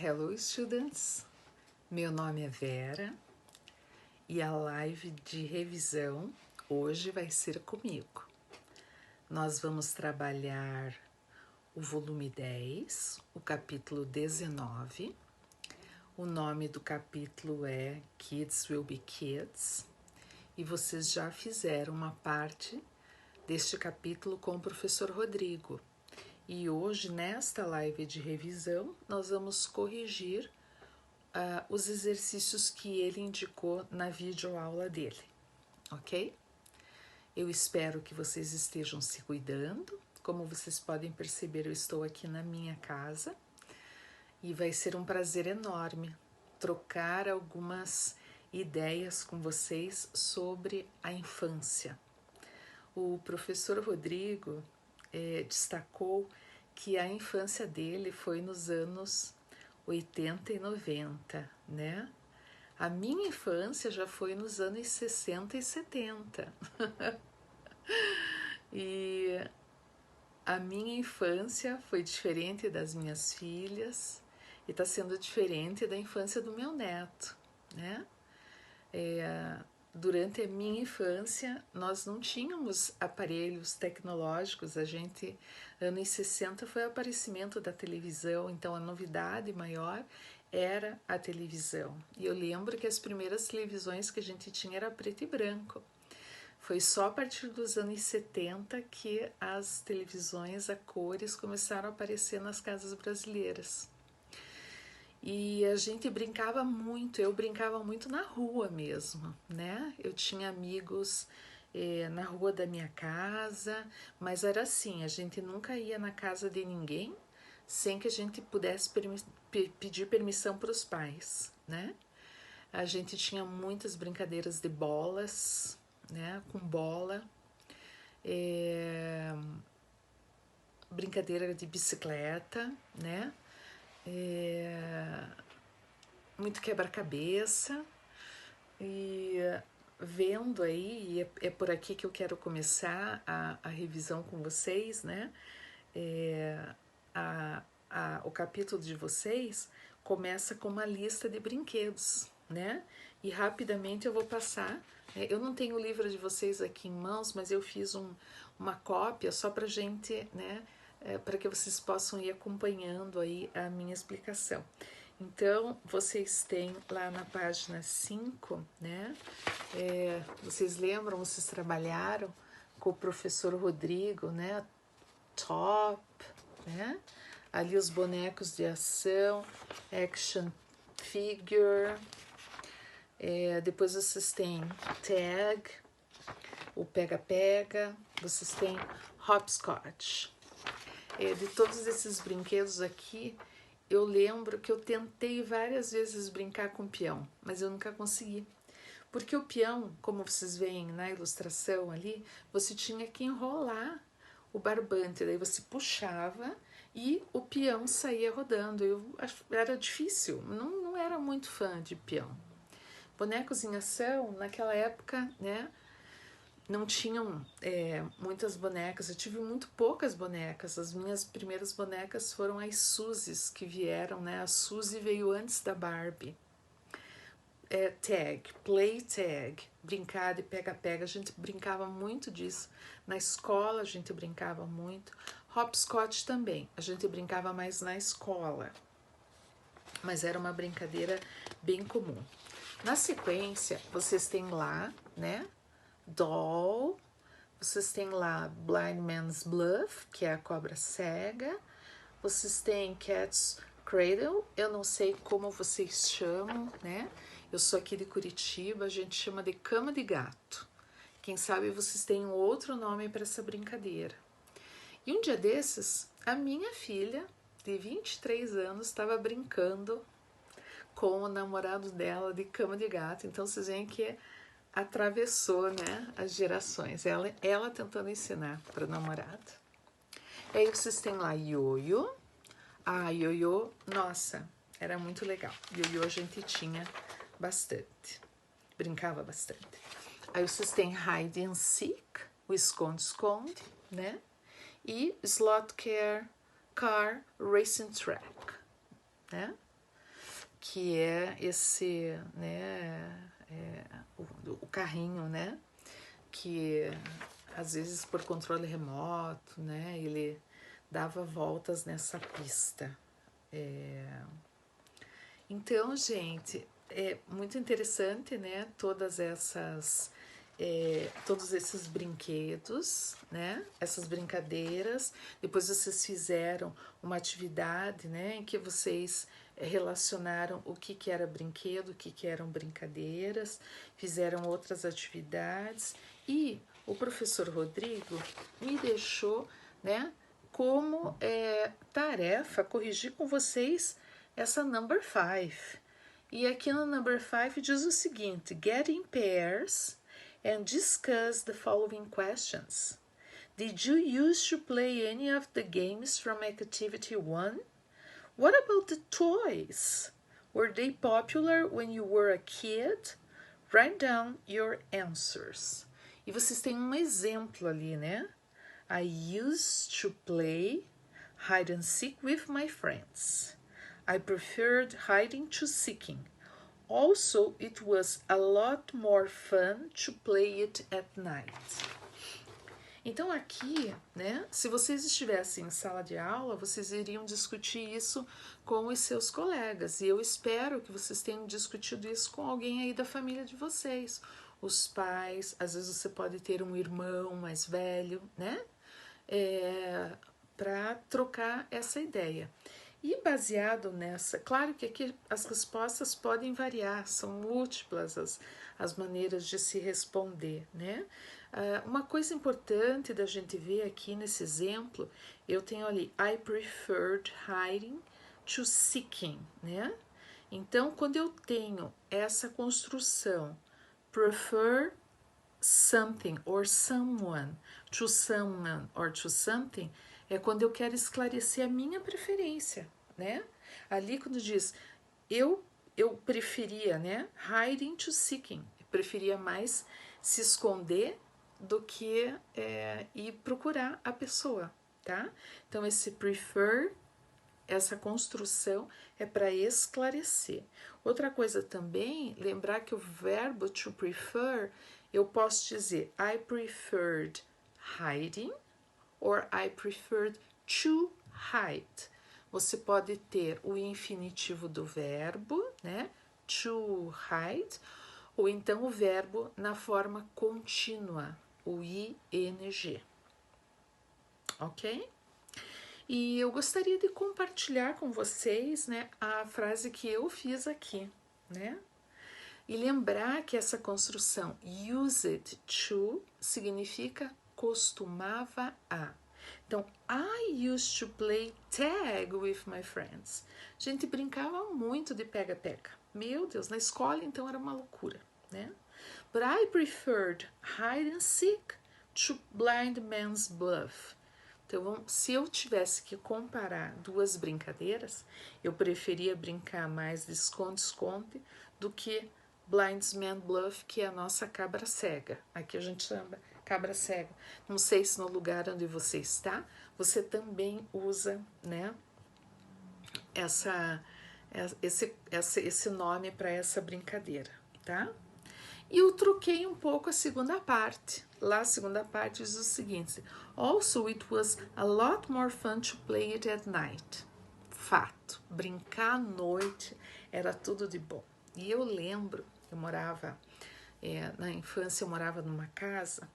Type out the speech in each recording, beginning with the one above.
Hello students, meu nome é Vera e a live de revisão hoje vai ser comigo. Nós vamos trabalhar o volume 10, o capítulo 19. O nome do capítulo é Kids Will Be Kids e vocês já fizeram uma parte deste capítulo com o professor Rodrigo. E hoje, nesta live de revisão, nós vamos corrigir os exercícios que ele indicou na videoaula dele, ok? Eu espero que vocês estejam se cuidando. Como vocês podem perceber, eu estou aqui na minha casa e vai ser um prazer enorme trocar algumas ideias com vocês sobre a infância. O professor Rodrigo destacou que a infância dele foi nos anos 80 e 90, né? A minha infância já foi nos anos 60 e 70. E a minha infância foi diferente das minhas filhas e está sendo diferente da infância do meu neto, né? Durante a minha infância, nós não tínhamos aparelhos tecnológicos, anos 60 foi o aparecimento da televisão, então a novidade maior era a televisão. E eu lembro que as primeiras televisões que a gente tinha era preto e branco. Foi só a partir dos anos 70 que as televisões a cores começaram a aparecer nas casas brasileiras. E a gente brincava muito, eu brincava muito na rua mesmo, né? Eu tinha amigos na rua da minha casa, mas era assim, a gente nunca ia na casa de ninguém sem que a gente pudesse pedir permissão para os pais, né? A gente tinha muitas brincadeiras de bolas, né? Com bola, brincadeira de bicicleta, né? Muito quebra-cabeça e vendo aí, e é por aqui que eu quero começar a revisão com vocês, né? O capítulo de vocês começa com uma lista de brinquedos, né? E rapidamente eu vou passar. Eu não tenho o livro de vocês aqui em mãos, mas eu fiz uma cópia só pra gente, né? Para que vocês possam ir acompanhando aí a minha explicação. Então, vocês têm lá na página 5, né? Vocês lembram, vocês trabalharam com o professor Rodrigo, né? Top, né? Ali os bonecos de ação, action figure. Depois vocês têm tag, o pega-pega, vocês têm hopscotch. De todos esses brinquedos aqui, eu lembro que eu tentei várias vezes brincar com o peão, mas eu nunca consegui. Porque o peão, como vocês veem na ilustração ali, você tinha que enrolar o barbante, daí você puxava e o peão saía rodando. Era difícil, não era muito fã de peão. Bonecos em ação, naquela época, né? Não tinham muitas bonecas, eu tive muito poucas bonecas. As minhas primeiras bonecas foram as Suzys que vieram, né? A Suzy veio antes da Barbie. Tag, play tag, brincar de pega-pega, a gente brincava muito disso. Na escola a gente brincava muito. Hopscotch também, a gente brincava mais na escola. Mas era uma brincadeira bem comum. Na sequência, vocês têm lá, né? Doll, vocês têm lá Blind Man's Bluff, que é a cobra cega. Vocês têm Cat's Cradle, eu não sei como vocês chamam, né? Eu sou aqui de Curitiba, a gente chama de cama de gato. Quem sabe vocês têm um outro nome para essa brincadeira. E um dia desses, a minha filha, de 23 anos, estava brincando com o namorado dela de cama de gato. Então vocês veem que atravessou, né, as gerações. Ela tentando ensinar para o namorado. E aí vocês têm lá ioiô. Ioiô, nossa, era muito legal. Ioiô a gente tinha bastante, brincava bastante. Aí vocês têm hide and seek, o esconde-esconde, né? E slot car racing track, né? que é esse, né, o carrinho, né, que às vezes por controle remoto, né, ele dava voltas nessa pista. Então, gente, é muito interessante, né, todos esses brinquedos, né, essas brincadeiras. Depois vocês fizeram uma atividade, né, em que vocês relacionaram o que era brinquedo, o que eram brincadeiras, fizeram outras atividades e o professor Rodrigo me deixou, né, como tarefa corrigir com vocês essa number 5. E aqui no number 5 diz o seguinte: get in pairs and discuss the following questions. Did you used to play any of the games from activity 1? What about the toys? Were they popular when you were a kid? Write down your answers. E vocês têm um exemplo ali, né? I used to play hide and seek with my friends. I preferred hiding to seeking. Also, it was a lot more fun to play it at night. Então aqui, né, se vocês estivessem em sala de aula, vocês iriam discutir isso com os seus colegas. E eu espero que vocês tenham discutido isso com alguém aí da família de vocês. Os pais, às vezes você pode ter um irmão mais velho, né? Para trocar essa ideia. E baseado nessa, claro que aqui as respostas podem variar, são múltiplas as maneiras de se responder, né? Uma coisa importante da gente ver aqui nesse exemplo, eu tenho ali, I preferred hiding to seeking, né? Então, quando eu tenho essa construção, prefer something or someone to someone or to something, é quando eu quero esclarecer a minha preferência, né? Ali quando diz eu preferia, né? Hiding to seeking, eu preferia mais se esconder do que ir procurar a pessoa, tá? Então esse prefer, essa construção é para esclarecer. Outra coisa também, lembrar que o verbo to prefer, eu posso dizer I preferred hiding or I preferred to hide. Você pode ter o infinitivo do verbo, né? To hide, ou então o verbo na forma contínua, o ing. Ok? E eu gostaria de compartilhar com vocês, né, a frase que eu fiz aqui, né? E lembrar que essa construção used to significa costumava a. Então, I used to play tag with my friends. A gente brincava muito de pega-pega. Meu Deus, na escola então era uma loucura, né? But I preferred hide and seek to blind man's bluff. Então, se eu tivesse que comparar duas brincadeiras, eu preferia brincar mais de esconde-esconde do que blind man's bluff, que é a nossa cabra cega. Aqui a gente chama cabra cega. Não sei se no lugar onde você está, você também usa, né, esse nome para essa brincadeira, tá? E eu troquei um pouco a segunda parte. Lá a segunda parte diz o seguinte: Also, it was a lot more fun to play it at night. Fato, brincar à noite era tudo de bom. E eu lembro, eu morava, na infância eu morava numa casa,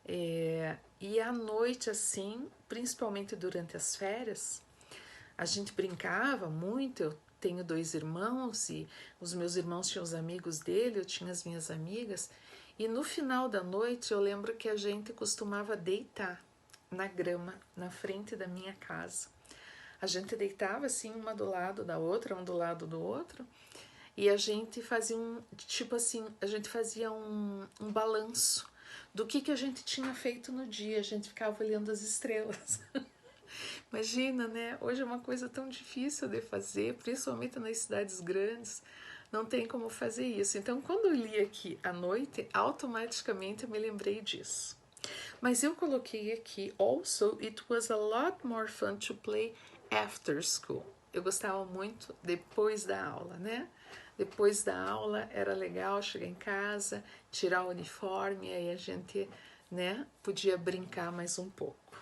e à noite assim, principalmente durante as férias, a gente brincava muito. Eu tenho 2 irmãos e os meus irmãos tinham os amigos dele, eu tinha as minhas amigas. E no final da noite eu lembro que a gente costumava deitar na grama, na frente da minha casa. A gente deitava assim, uma do lado da outra, um do lado do outro, e a gente fazia um balanço do que a gente tinha feito no dia. A gente ficava olhando as estrelas. Imagina, né? Hoje é uma coisa tão difícil de fazer, principalmente nas cidades grandes, não tem como fazer isso. Então, quando eu li aqui à noite, automaticamente eu me lembrei disso. Mas eu coloquei aqui, also, it was a lot more fun to play after school. eu gostava muito depois da aula, né? Depois da aula era legal chegar em casa, tirar o uniforme, aí a gente, né, podia brincar mais um pouco,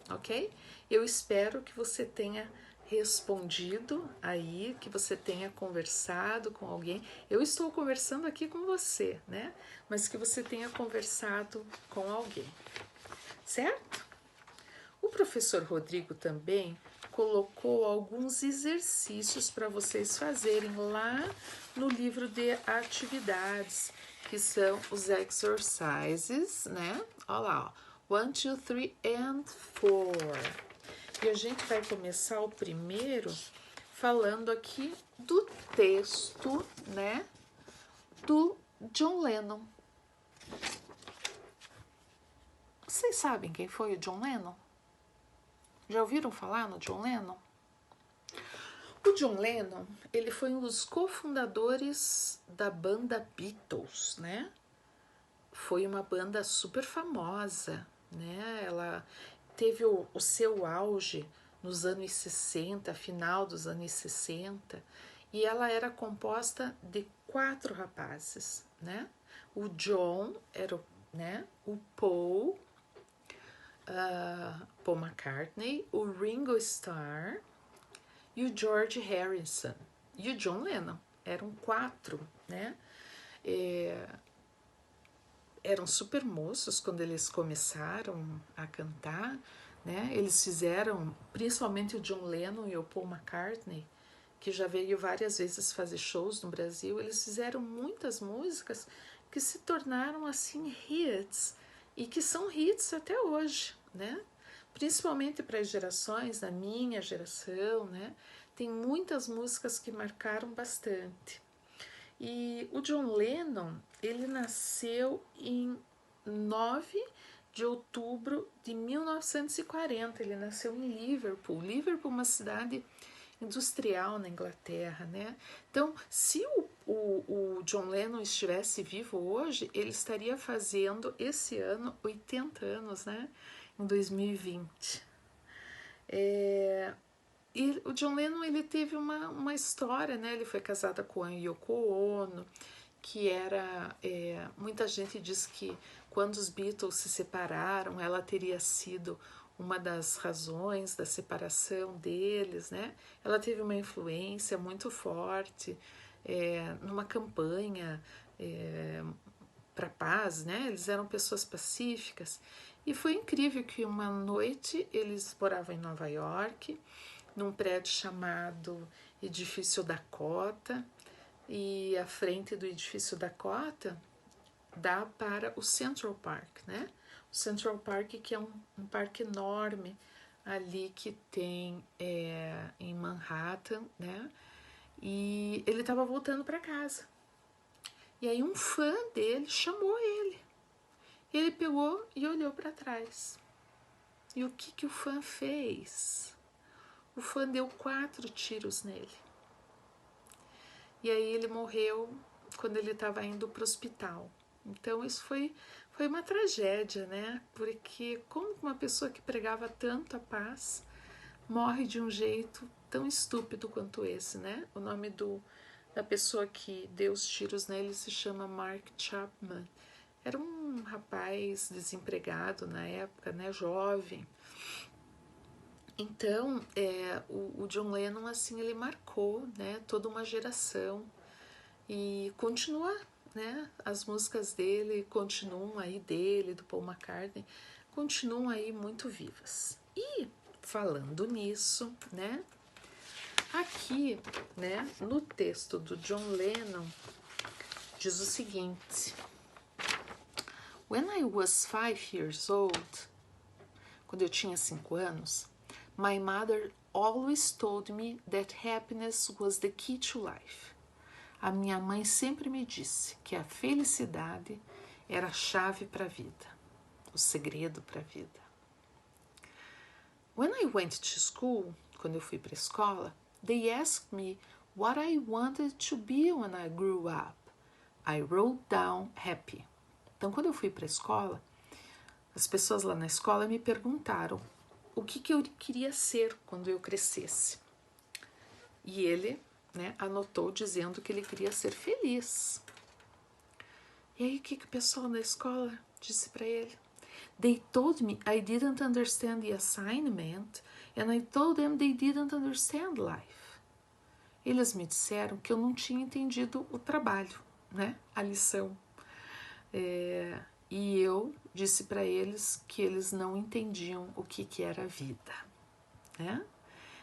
ok? Eu espero que você tenha respondido aí, que você tenha conversado com alguém. Eu estou conversando aqui com você, né? Mas que você tenha conversado com alguém, certo? O professor Rodrigo também colocou alguns exercícios para vocês fazerem lá no livro de atividades, que são os exercises, né? Olha lá, ó. 1, 2, 3 and 4. E a gente vai começar o primeiro falando aqui do texto, né, do John Lennon. Vocês sabem quem foi o John Lennon? Já ouviram falar no John Lennon? O John Lennon, ele foi um dos cofundadores da banda Beatles, né? Foi uma banda super famosa, né? Ela teve o seu auge nos anos 60, final dos anos 60, e ela era composta de 4 rapazes, né? O John era o Paul, Paul McCartney, o Ringo Starr e o George Harrison e o John Lennon. Eram 4, né? Eram super moços quando eles começaram a cantar, né? Eles fizeram, principalmente o John Lennon e o Paul McCartney, que já veio várias vezes fazer shows no Brasil, eles fizeram muitas músicas que se tornaram assim hits e que são hits até hoje, né? Principalmente para as gerações, a minha geração, né? Tem muitas músicas que marcaram bastante. E o John Lennon, ele nasceu em 9 de outubro de 1940. Ele nasceu em Liverpool. Liverpool é uma cidade industrial na Inglaterra, né? Então, se o John Lennon estivesse vivo hoje, ele estaria fazendo esse ano 80 anos, né? Em 2020. E o John Lennon, ele teve uma história, né? Ele foi casado com a Yoko Ono, que era... muita gente diz que quando os Beatles se separaram, ela teria sido uma das razões da separação deles, né? Ela teve uma influência muito forte numa campanha para a paz, né? Eles eram pessoas pacíficas. E foi incrível que uma noite eles moravam em Nova York, num prédio chamado Edifício Dakota, e a frente do Edifício Dakota dá para o Central Park, né? O Central Park, que é um parque enorme ali que tem em Manhattan, né? E ele estava voltando para casa. E aí um fã dele chamou ele. Ele pegou e olhou para trás. E o que o fã fez? O fã deu 4 tiros nele. E aí ele morreu quando ele estava indo para o hospital. Então isso foi uma tragédia, né? Porque como uma pessoa que pregava tanto a paz morre de um jeito tão estúpido quanto esse, né? O nome da pessoa que deu os tiros nele se chama Mark Chapman. Era um rapaz desempregado na época, né? Jovem. Então, o John Lennon, assim, ele marcou, né, toda uma geração e continua, né, as músicas dele continuam aí, dele, do Paul McCartney, continuam aí muito vivas. E, falando nisso, né, aqui, né, no texto do John Lennon, diz o seguinte: When I was 5 years old, quando eu tinha 5 anos, my mother always told me that happiness was the key to life. A minha mãe sempre me disse que a felicidade era a chave para a vida, o segredo para a vida. When I went to school, quando eu fui para a escola, they asked me what I wanted to be when I grew up. I wrote down happy. Então, quando eu fui para a escola, as pessoas lá na escola me perguntaram o que eu queria ser quando eu crescesse. E ele, né, anotou dizendo que ele queria ser feliz. E aí o que o pessoal da escola disse para ele? They told me I didn't understand the assignment and I told them they didn't understand life. Eles me disseram que eu não tinha entendido o trabalho, né, a lição. E eu disse para eles que eles não entendiam o que era a vida, né?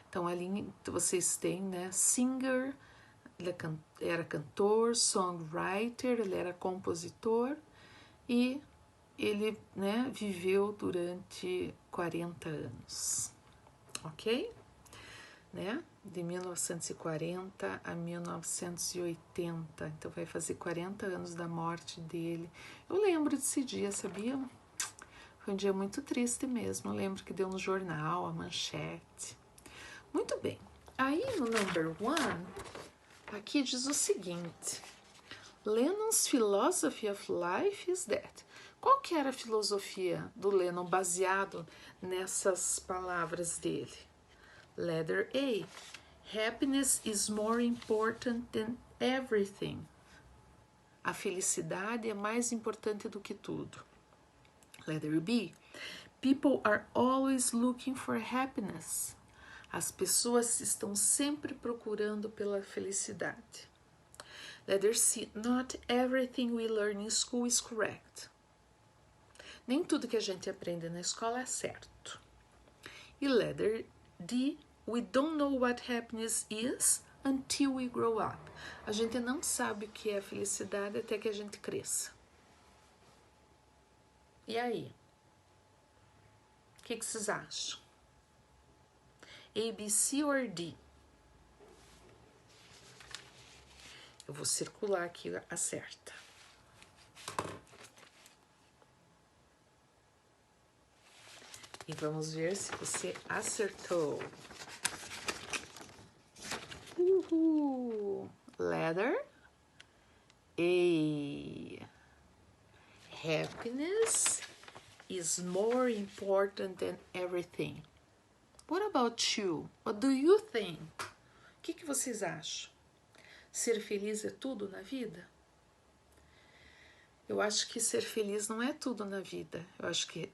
Então ali vocês têm, né, singer, ele era cantor, songwriter, ele era compositor e ele, né, viveu durante 40 anos, ok? Né? De 1940 a 1980, então vai fazer 40 anos da morte dele. Eu lembro desse dia, sabia? Foi um dia muito triste mesmo, eu lembro que deu no jornal, a manchete. Muito bem, aí no number 1, aqui diz o seguinte: Lennon's philosophy of life is that. Qual que era a filosofia do Lennon baseado nessas palavras dele? Letter A. Happiness is more important than everything. A felicidade é mais importante do que tudo. Letter B. People are always looking for happiness. As pessoas estão sempre procurando pela felicidade. Letter C. Not everything we learn in school is correct. Nem tudo que a gente aprende na escola é certo. E letter D. We don't know what happiness is until we grow up. A gente não sabe o que é felicidade até que a gente cresça. E aí? O que vocês acham? A, B, C ou D? Eu vou circular aqui a certa. E vamos ver se você acertou. Uhul! Letter A. Happiness is more important than everything. What about you? What do you think? O que vocês acham? Ser feliz é tudo na vida? Eu acho que ser feliz não é tudo na vida. Eu acho que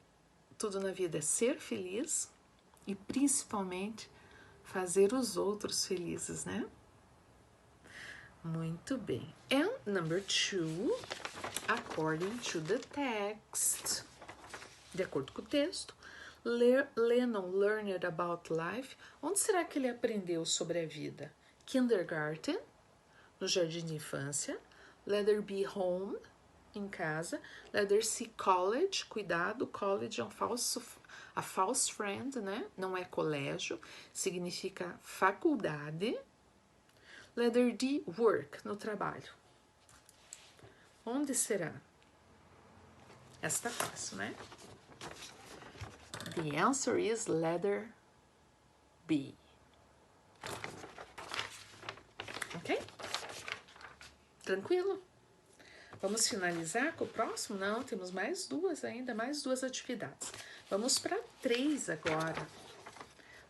tudo na vida é ser feliz e principalmente fazer os outros felizes, né? Muito bem. And number 2, according to the text. De acordo com o texto, Lennon learned about life. Onde será que ele aprendeu sobre a vida? Kindergarten, no jardim de infância. Letter B, home, em casa. Letter C, college, cuidado, college é a false friend, né? Não é colégio, significa faculdade. Letter D, work, no trabalho. Onde será? Esta tá fácil, né? The answer is letter B. Ok? Tranquilo? Vamos finalizar com o próximo? Não, temos mais duas ainda, mais duas atividades. Vamos para 3 agora.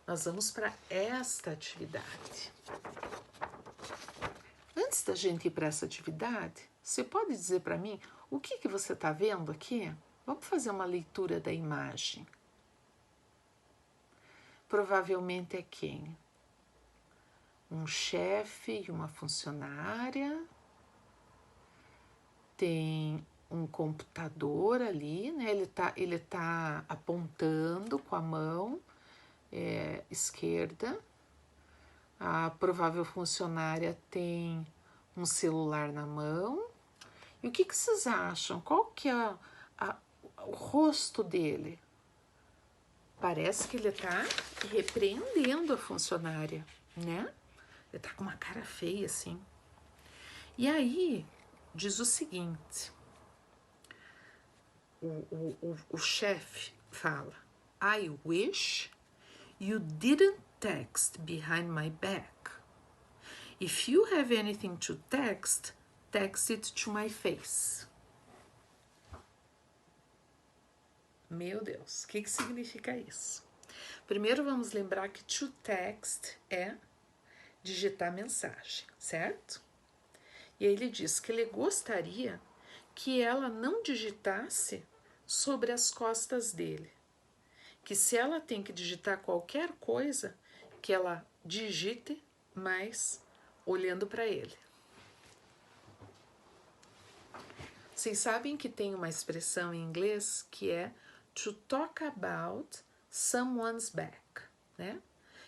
Nós vamos para esta atividade. Antes da gente ir para essa atividade, você pode dizer para mim o que você está vendo aqui? Vamos fazer uma leitura da imagem. Provavelmente é quem? Um chefe e uma funcionária. Tem um computador ali, né? Ele tá apontando com a mão esquerda. A provável funcionária tem um celular na mão. E o que vocês acham? Qual que é o rosto dele? Parece que ele tá repreendendo a funcionária, né? Ele tá com uma cara feia, assim. E aí, diz o seguinte, o chefe fala, I wish you didn't text behind my back. If you have anything to text, text it to my face. Meu Deus, o que significa isso? Primeiro vamos lembrar que to text é digitar a mensagem, certo? E aí ele diz que ele gostaria que ela não digitasse sobre as costas dele, que se ela tem que digitar qualquer coisa, que ela digite, mas olhando para ele. Vocês sabem que tem uma expressão em inglês que é to talk about someone's back, né?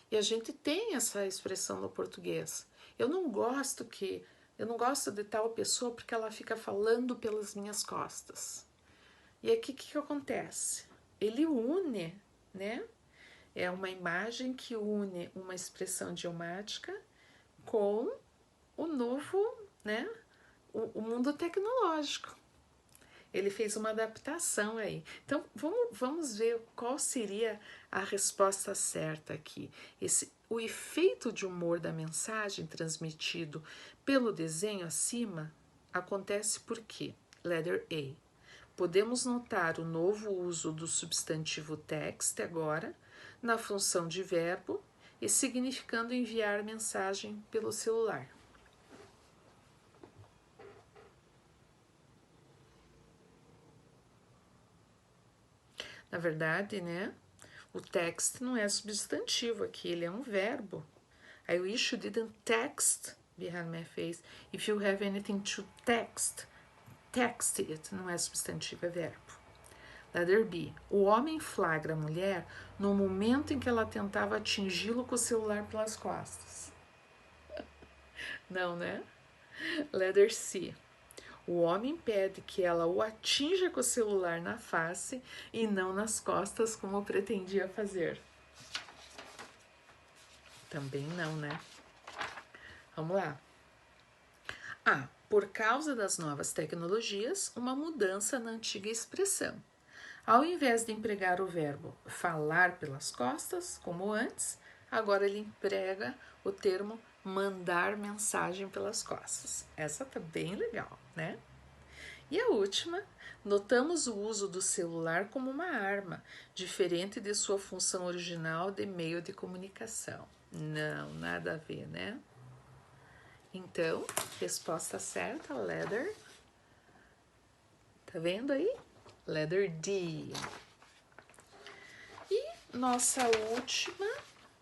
E a gente tem essa expressão no português. Eu não gosto de tal pessoa porque ela fica falando pelas minhas costas. E aqui o que acontece? Ele une, né? É uma imagem que une uma expressão idiomática com o novo, né? O mundo tecnológico. Ele fez uma adaptação aí. Então, vamos ver qual seria a resposta certa aqui. O efeito de humor da mensagem transmitido pelo desenho acima acontece porque, letter A, podemos notar o novo uso do substantivo text agora na função de verbo e significando enviar mensagem pelo celular. Na verdade, né, o text não é substantivo aqui, ele é um verbo. I wish you didn't text behind my face. If you have anything to text, text it. Não é substantivo, é verbo. Letter B. O homem flagra a mulher no momento em que ela tentava atingi-lo com o celular pelas costas. Não, né? Letter C. O homem pede que ela o atinja com o celular na face e não nas costas, como pretendia fazer. Também não, né? Vamos lá. A. Por causa das novas tecnologias, uma mudança na antiga expressão. Ao invés de empregar o verbo falar pelas costas, como antes, agora ele emprega o termo mandar mensagem pelas costas. Essa tá bem legal, né? E a última, notamos o uso do celular como uma arma, diferente de sua função original de meio de comunicação. Não, nada a ver, né? Então, resposta certa, letter. Tá vendo aí? Letter D. E nossa última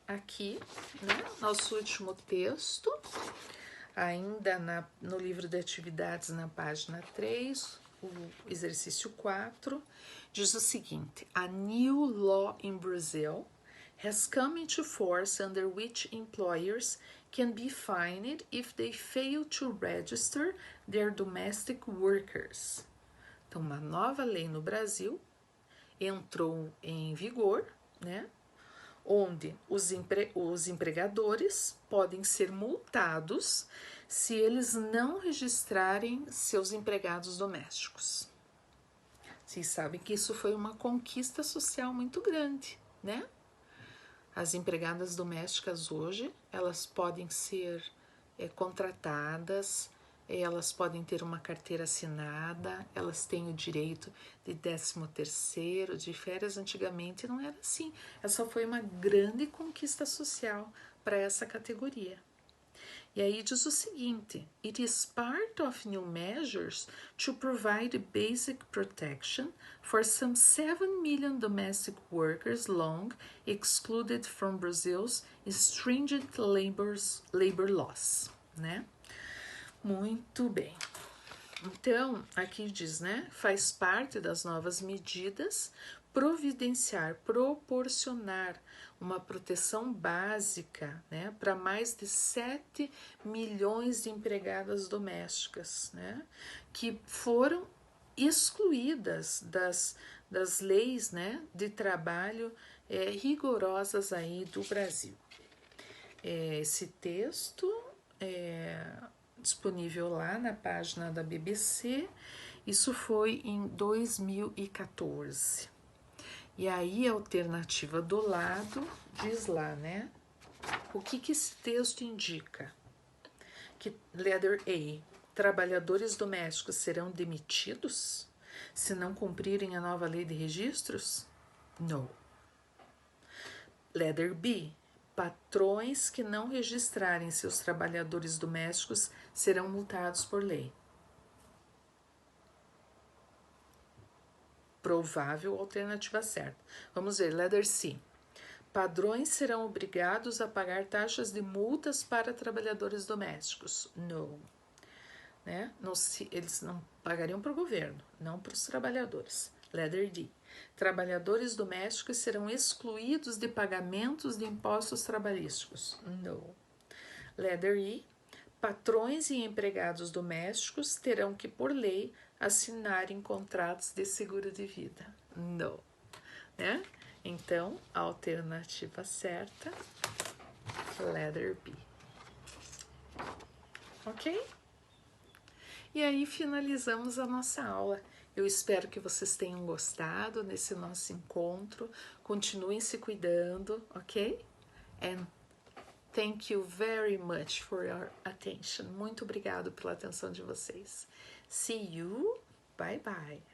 aqui, né? Nosso último texto, ainda no livro de atividades, na página 3, o exercício 4, diz o seguinte: A new law in Brazil has come into force under which employers can be fined if they fail to register their domestic workers. Então, uma nova lei no Brasil entrou em vigor, né? Onde os empregadores podem ser multados se eles não registrarem seus empregados domésticos. Vocês sabem que isso foi uma conquista social muito grande, né? As empregadas domésticas hoje, elas podem ser contratadas, elas podem ter uma carteira assinada, elas têm o direito de 13º, de férias. Antigamente não era assim. Essa foi uma grande conquista social para essa categoria. E aí diz o seguinte: It is part of new measures to provide basic protection for some 7 million domestic workers long excluded from Brazil's stringent labor laws, né? Muito bem. Então, aqui diz, né? Faz parte das novas medidas proporcionar uma proteção básica, né, para mais de 7 milhões de empregadas domésticas, né, que foram excluídas das leis, né, de trabalho rigorosas aí do Brasil. Esse texto é disponível lá na página da BBC. Isso foi em 2014. E aí a alternativa do lado diz lá, né? O que esse texto indica? Que letter A, trabalhadores domésticos serão demitidos se não cumprirem a nova lei de registros? No. Letter B, Patrões que não registrarem seus trabalhadores domésticos serão multados por lei. Provável alternativa certa. Vamos ver, letter C. Padrões serão obrigados a pagar taxas de multas para trabalhadores domésticos. No. Né? Eles não pagariam para o governo, não para os trabalhadores. Letter D. Trabalhadores domésticos serão excluídos de pagamentos de impostos trabalhísticos. No. Letter E. Patrões e empregados domésticos terão que, por lei, assinarem contratos de seguro de vida. No. Né? Então, a alternativa certa, letter B. Ok? E aí finalizamos a nossa aula. Eu espero que vocês tenham gostado desse nosso encontro. Continuem se cuidando, ok? And thank you very much for your attention. Muito obrigado pela atenção de vocês. See you. Bye bye.